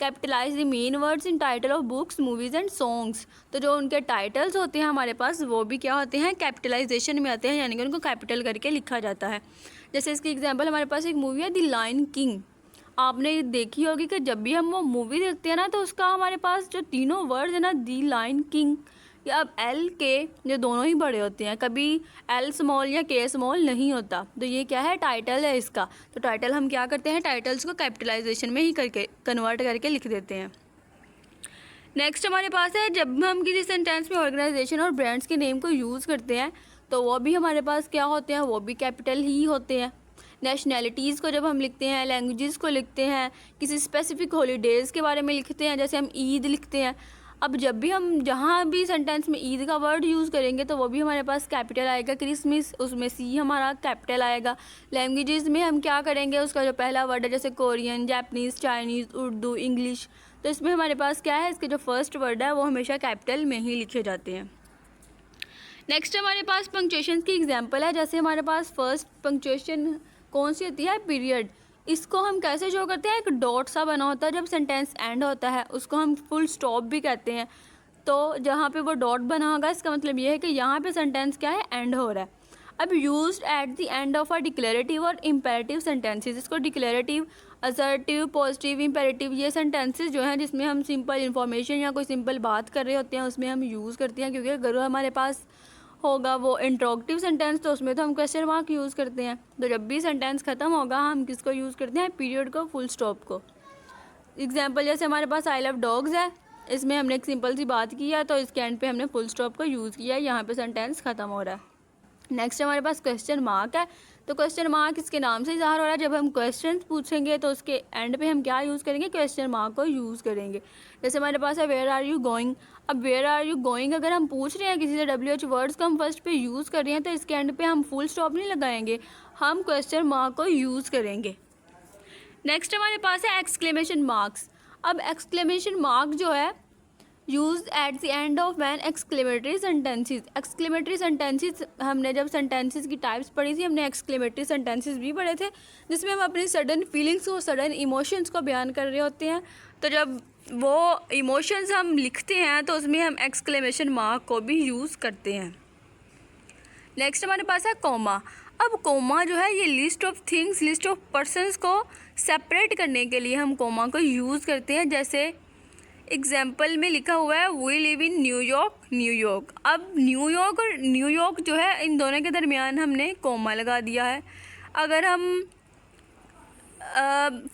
Capitalise the main words in title of books, movies and songs. तो जो उनके titles होते हैं हमारे पास वो भी क्या होते हैं, कैपिटलाइजेशन में आते हैं, यानी कि उनको कैपिटल करके लिखा जाता है। जैसे इसकी एग्जांपल हमारे पास एक मूवी है द लायन किंग। आपने देखी होगी कि जब भी हम वो मूवी देखते हैं ना तो उसका हमारे पास जो तीनों वर्ड है ना, द लायन किंग, या अब एल के जो दोनों ही बड़े होते हैं, कभी एल स्मॉल या के स्मॉल नहीं होता। तो ये क्या है, टाइटल है इसका। तो टाइटल हम क्या करते हैं, टाइटल्स को कैपिटलाइजेशन में ही करके कन्वर्ट करके लिख देते हैं। नेक्स्ट हमारे पास है, जब हम किसी सेंटेंस में ऑर्गेनाइजेशन और ब्रांड्स के नेम को यूज़ करते हैं तो वो भी हमारे पास क्या होते हैं, वो भी कैपिटल ही होते हैं। नेशनैलिटीज़ को जब हम लिखते हैं, लैंग्वेजेस को लिखते हैं, किसी स्पेसिफिक हॉलीडेज़ के बारे में लिखते हैं, जैसे हम ईद लिखते हैं। अब जब भी हम जहाँ भी सेंटेंस में ईद का वर्ड यूज़ करेंगे तो वो भी हमारे पास कैपिटल आएगा। क्रिसमस, उसमें सी हमारा कैपिटल आएगा। लैंग्वेजेस में हम क्या करेंगे, उसका जो पहला वर्ड है जैसे Korean, Japanese, Chinese, Urdu, English, तो इसमें हमारे पास क्या है, इसके जो फर्स्ट वर्ड है वो हमेशा कैपिटल में ही लिखे जाते हैं। नेक्स्ट हमारे पास पंक्चुएशन की एग्जांपल है। जैसे हमारे पास फर्स्ट पंक्चुएशन कौन सी होती है, पीरियड। इसको हम कैसे शो करते हैं, एक डॉट सा बना होता है जब सेंटेंस एंड होता है, उसको हम फुल स्टॉप भी कहते हैं। तो जहाँ पे वो डॉट बना होगा इसका मतलब ये है कि यहाँ पे सेंटेंस क्या है, एंड हो रहा है। अब used eight the end of a declarative और इम्पेरेटिव सेंटेंसेस। इसको डिक्लेरेटिव, असर्टिव, पॉजिटिव, इम्पेरेटिव, ये सेंटेंसेस जो हैं जिसमें हम सिंपल इन्फॉर्मेशन या कोई सिंपल बात कर रहे होते हैं उसमें हम यूज़ करते हैं। क्योंकि अगर हमारे पास होगा वो इंट्रोगेटिव सेंटेंस तो उसमें तो हम क्वेश्चन मार्क यूज़ करते हैं। तो जब भी सेंटेंस ख़त्म होगा हम किसको यूज़ करते हैं, पीरियड को, फुल स्टॉप को। एग्जाम्पल जैसे हमारे पास आई लव डॉग्स है, इसमें हमने एक सिंपल सी बात की है तो इसके एंड पे हमने फुल स्टॉप को यूज़ किया है, यहाँ पे सेंटेंस ख़त्म हो रहा है। नेक्स्ट हमारे पास क्वेश्चन मार्क है। तो क्वेश्चन मार्क इसके नाम से इज़हार हो रहा है। जब हम क्वेश्चन पूछेंगे तो उसके एंड पे हम क्या यूज़ करेंगे, क्वेश्चन मार्क को यूज़ करेंगे। जैसे हमारे पास है वेयर आर यू गोइंग। अब वेयर आर यू गोइंग अगर हम पूछ रहे हैं किसी से, WH वर्ड्स को हम फर्स्ट पे यूज़ कर रहे हैं तो इसके एंड पे हम फुल स्टॉप नहीं लगाएंगे, हम क्वेश्चन मार्क को यूज़ करेंगे। नेक्स्ट हमारे पास है एक्सक्लेमेशन मार्क्स। अब एक्सक्लेमेशन मार्क जो है use at the end of an exclamatory sentences. Exclamatory sentences हमने जब सेंटेंसेस की टाइप्स पढ़ी थी हमने एक्सक्लेमेटरी सेंटेंसेस भी पढ़े थे, जिसमें हम अपनी सडन फीलिंग्स को, सडन इमोशंस को बयान कर रहे होते हैं। तो जब वो इमोशंस हम लिखते हैं तो उसमें हम एक्सक्लेमेशन मार्क को भी यूज़ करते हैं। नेक्स्ट हमारे पास है कोमा। अब कोमा जो है ये list of things, list of persons को सेपरेट करने के लिए हम कोमा को यूज़ करते हैं। जैसे एग्जाम्पल में लिखा हुआ है we live in New York, New York. अब न्यूयॉर्क और न्यूयॉर्क जो है इन दोनों के दरमियान हमने कोमा लगा दिया है। अगर हम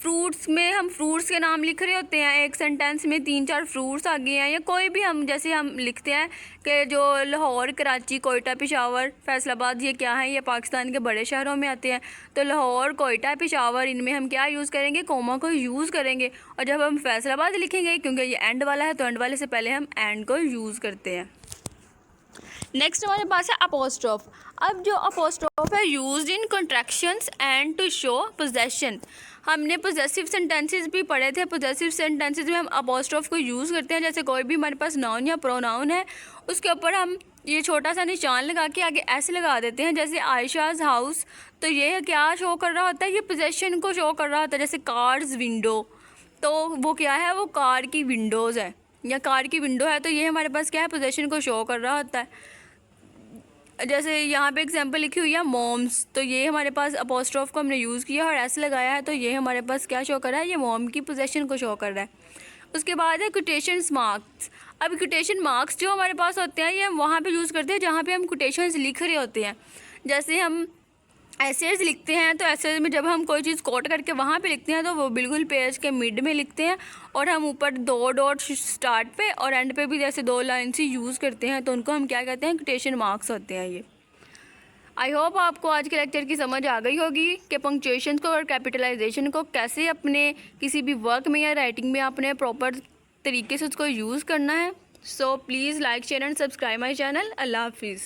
फ्रूट्स में हम फ्रूट्स के नाम लिख रहे होते हैं, एक सेंटेंस में 3-4 फ्रूट्स आ गए हैं, या कोई भी हम जैसे हम लिखते हैं कि जो लाहौर, कराची, कोयटा, पेशावर, फैसलाबाद, ये क्या है, ये पाकिस्तान के बड़े शहरों में आते हैं। तो लाहौर, कोयटा, पेशावर, इनमें हम क्या यूज़ करेंगे, कोमा को यूज़ करेंगे। और जब हम फैसलाबाद लिखेंगे क्योंकि ये एंड वाला है तो एंड वाले से पहले हम एंड को यूज़ करते हैं। नेक्स्ट हमारे पास है अपोस्ट्रोफ। अब जो अपोस्ट्रोफ है used in contractions and to show possession. हमने पोजेसिव सेंटेंसेस भी पढ़े थे। पोजेसिव सेंटेंसेस में हम अपोस्ट्रोफ को यूज़ करते हैं। जैसे कोई भी हमारे पास नाउन या प्रोनाउन है उसके ऊपर हम ये छोटा सा निशान लगा के आगे ऐसे लगा देते हैं, जैसे आयशाज हाउस। तो ये क्या शो कर रहा होता है, ये पोजेशन को शो कर रहा होता है। जैसे कार्स विंडो, तो वो क्या है, वो कार की विंडोज़ है या कार की विंडो है, तो ये हमारे पास क्या है, पोजेशन को शो कर रहा होता है। जैसे यहाँ पे एग्जांपल लिखी हुई है मॉम्स, तो ये हमारे पास अपोस्ट्रोफ को हमने यूज़ किया और ऐसे लगाया है, तो ये हमारे पास क्या शो कर रहा है, ये मॉम की पोजेशन को शो कर रहा है। उसके बाद है कोटेशन मार्क्स। अब कोटेशन मार्क्स जो हमारे पास होते हैं ये हम वहाँ पे यूज़ करते हैं जहाँ पे हम कोटेशंस लिख रहे होते हैं। जैसे हम एसेज लिखते हैं तो एसेज में जब हम कोई चीज़ कोट करके वहाँ पे लिखते हैं तो वो बिल्कुल पेज के मिड में लिखते हैं, और हम ऊपर 2 डॉट स्टार्ट पे और एंड पे भी जैसे 2 लाइन से यूज़ करते हैं, तो उनको हम क्या कहते हैं, कोटेशन मार्क्स होते हैं ये। आई होप आपको आज के लेक्चर की समझ आ गई होगी कि पंक्चुएशन को और कैपिटलाइजेशन को कैसे अपने किसी भी वर्क में या राइटिंग में आपने प्रॉपर तरीके से उसको यूज़ करना है। So please like, share and subscribe my channel. अल्लाह हाफिज़।